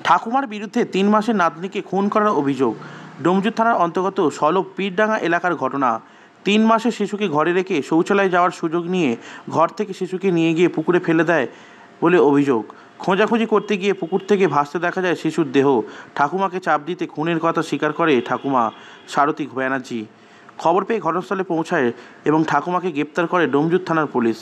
ঠাকুমার বিরুদ্ধে ৩ মাসের নাতনিকে খুন করার অভিযোগ। ডোমজুর থানার অন্তর্গত সলব পীরডাঙ্গা এলাকার ঘটনা। ৩ মাসের শিশুকে ঘরে রেখে শৌচালয়ে যাওয়ার সুযোগ নিয়ে ঘর থেকে শিশুকে নিয়ে গিয়ে পুকুরে ফেলে দেয় বলে অভিযোগ। খোঁজাখুঁজি করতে গিয়ে পুকুর থেকে ভাসতে দেখা যায় শিশুর দেহ। ঠাকুমাকে চাপ দিতে খুনের কথা স্বীকার করে ঠাকুমা সারথী ব্যানার্জি। খবর পেয়ে ঘটনাস্থলে পৌঁছায় এবং ঠাকুমাকে গ্রেপ্তার করে ডোমজুর থানার পুলিশ।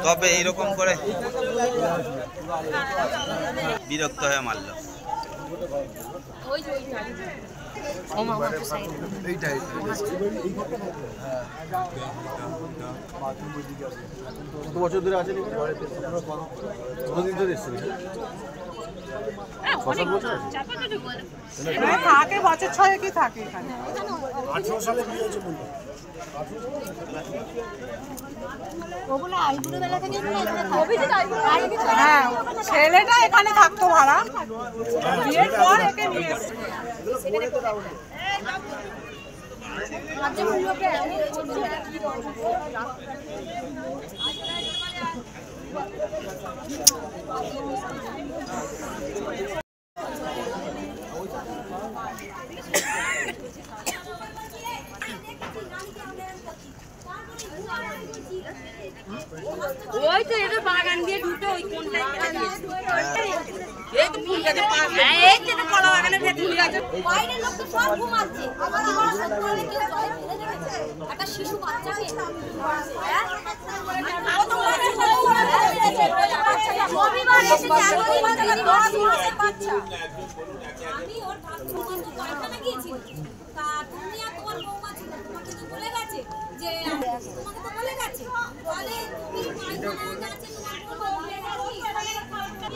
তবে এইরকম করে বিরক্ত হয়ে মারল। কত বছর ধরে আছে? কতদিন ধরে এসছে? থাকে বছর 6 কি থাকে এখানে। 18 সালে বিয়ে হয়েছে বললো। হ্যাঁ, ছেলেটা এখানে থাকতো ভাড়া, বিয়ের পর একে নিয়ে এসছে। ওই তো এটা বাগান দিয়ে ঢুকে ওই কোনটা এই তো ফুলটাতে এই যে কলা বাগানের ভেতরে আছে বাইরের লোক তো সব ঘুমাচ্ছে আমাদের বড় সন্তানকে কেউ জলে ফেলে দিয়েছে একটা শিশু বাচ্চাকে রবিবার এসে বাচ্চা আমি ওর ঠাকুমাকে পায়খানা গিয়েছি তা তুমি আর তোমার বৌমা ছিল তোমাকে তো বলে গেছে যে তোমাকে তো বলে গেছে তাহলে তুমি পায়খানা যাচ্ছে তোমার বলে গেছে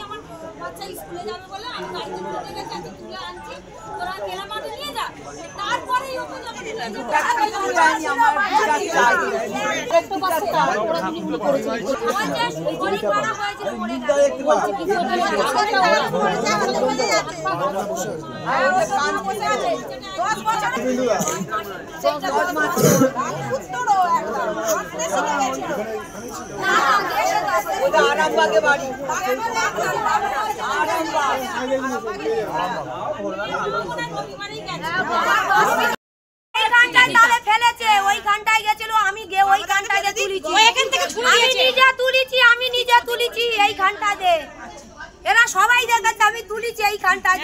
আমার বাচ্চা স্কুলে যাবে বলে আমি গাড়িতে তুলে গেছি আমি তুলে আনছি তোরা কেলা মাঠে নিয়ে যা তারপরে ওখানে আমাকে একটু পাশে ওরা দিনগুলো করেছে আমার যে গলি করা হয়েছিল মনে গেছে বলছে কিছু আরামবাগে বাড়ি আমি নিজে তুলেছি এইখানটাতে এরা সবাই দেখাচ্ছে আমি তুলেছি এইখানটায়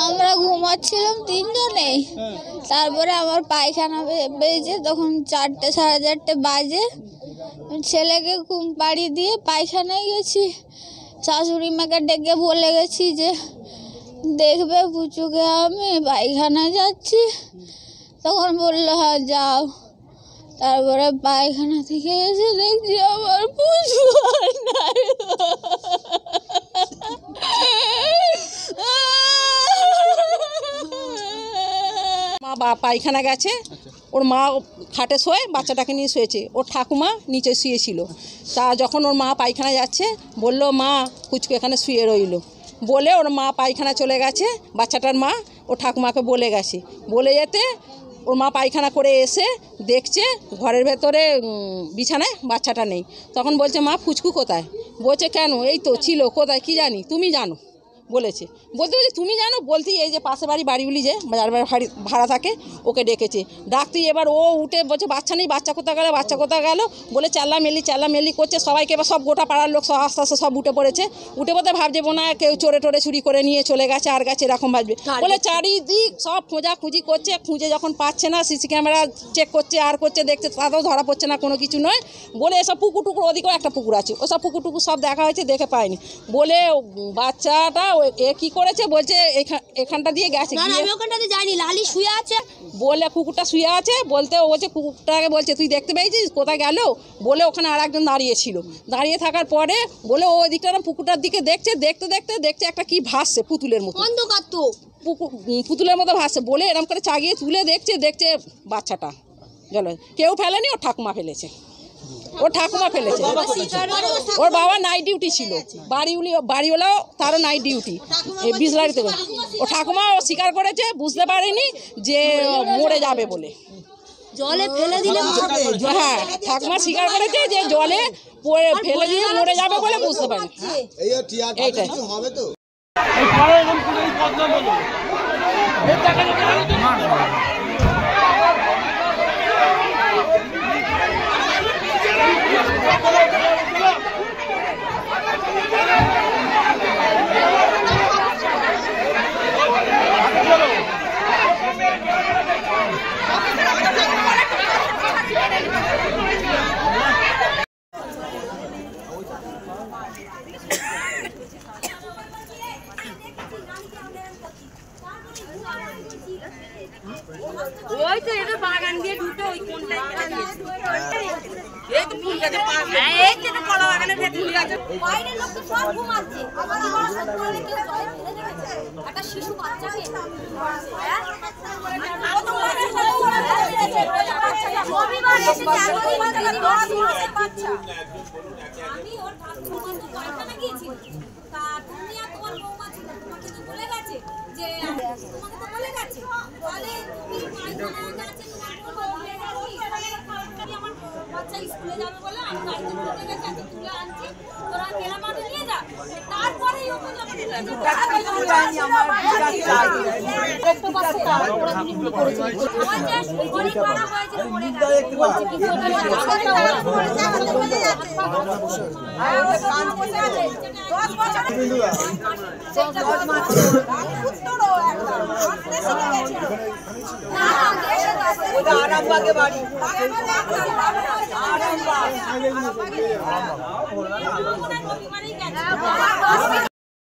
আমরা ঘুমাচ্ছিলাম 3 জনেই। তারপরে আমার পায়খানা বেজে তখন 4টে 4:30 বাজে ছেলেকে ঘুম পাড়িয়ে দিয়ে পায়খানায় গেছি। শাশুড়ি মাকে ডেকে বলে গেছি যে দেখবে পুচুকে আমি পায়খানায় যাচ্ছি। তখন বললো হ্যাঁ যাও। তারপরে পায়খানা থেকে এসে দেখছি আমার পুচু আর নাই। মা পায়খানা গেছে, ওর মা খাটে শোয়ে বাচ্চাটাকে নিয়ে শুয়েছে, ওর ঠাকুমা নিচে শুয়েছিল। তা যখন ওর মা পায়খানা যাচ্ছে বলল মা কুচকু এখানে শুয়ে রইল বলে ওর মা পায়খানা চলে গেছে। বাচ্চাটার মা ওর ঠাকুমাকে বলে গেছে, বলে যেতে ওর মা পায়খানা করে এসে দেখছে ঘরের ভেতরে বিছানায় বাচ্চাটা নেই। তখন বলছে মা ফুচকু কোথায়? বলছে কেন এই তো ছিল, কোথায় কি জানি, তুমি জানো। বলেছে বলতে তুমি জানো বলতে এই যে পাশে বাড়িগুলি যে যার বাড়ি ভাড়া থাকে ওকে ডেকেছে ডাকতে এবার ও উঠে বলছে বাচ্চা নেই বাচ্চা কোথায় গেল বলে চাল্লামেলি করছে সবাইকে এবার সব গোটা পাড়ার লোক সব আস্তে আস্তে সব উঠে পড়েছে ভাবছে বোনা কেউ চোরে চুরি করে নিয়ে চলে গেছে আর গেছে এরকম ভাববে বলে চারিদিক সব খোঁজাখুঁজি করছে খুঁজে যখন পাচ্ছে না সিসি ক্যামেরা চেক করছে আর করছে দেখছে তাতেও ধরা পড়ছে না কোনো কিছু নয় বলে এসব পুকুর ওদিকেও একটা পুকুর আছে ওসব পুকুর সব দেখা হয়েছে দেখে পায়নি বলে বাচ্চাটা এ কী করেছে বলছে এখানটা দিয়ে গেছে জানি লালি শুয়ে আছে বলে কুকুরটা শুয়ে আছে বলতে ও বলছে কুকুরটাকে বলছে তুই দেখতে পেয়েছিস কোথায় গেল বলে ওখানে আর একজন দাঁড়িয়ে থাকার পরে বলে ও ওই দিকটা পুকুরটার দিকে দেখছে দেখতে একটা কি ভাসছে পুতুলের মতো অন্ধকার তো পুতুলের মতো ভাসছে বলে এরকম করে চাগিয়ে তুলে দেখছে বাচ্চাটা চলো কেউ ফেলেনি ওর ঠাকুমা ফেলেছে ওর বাবা নাইট ডিউটি ছিল বাড়িওয়ালাও তারও নাইট ডিউটি এই বিজলারিতে ও ঠাকুমা স্বীকার করেছে বুঝতে পারেনি যে মরে যাবে বলে জলে ফেলে দিলে হ্যাঁ ঠাকুমা স্বীকার করেছে যে জলে ফেলে দিয়ে মরে যাবে বলে বুঝতে পারেনি এইটাই ওই তো এটা বাগান দিয়ে ঢুকে ওই কোনটাই এই তো ফুল গাছে পাশ এই তো কলা বাগানে ফুল গাছে বাইরের লোক তো সব ঘুমাচ্ছে আমাদের বাসা করে কেউ জলে ফেলে দিয়েছে একটা শিশু বাচ্চাকে রবিবার এসে আমি ওর ঠাকুমার তো পায়খানা গিয়েছিল তা তুমি আর তোমার বৌমা ছিল তোমাকে তো বলে গেছে যে তোমাকে তো বলে গেছে তাহলে তুমি পায়খানা গেছে তোমার বলে গেছে আমার বাচ্চা স্কুলে যাবে বলে আমি দায়িত্ব করতে গেছি আজকে তুলে আনছি তোরা কেলা মাঠে নিয়ে যা তারপরেই ওকে যখন আরামবাগে বাড়ি আরামবাগ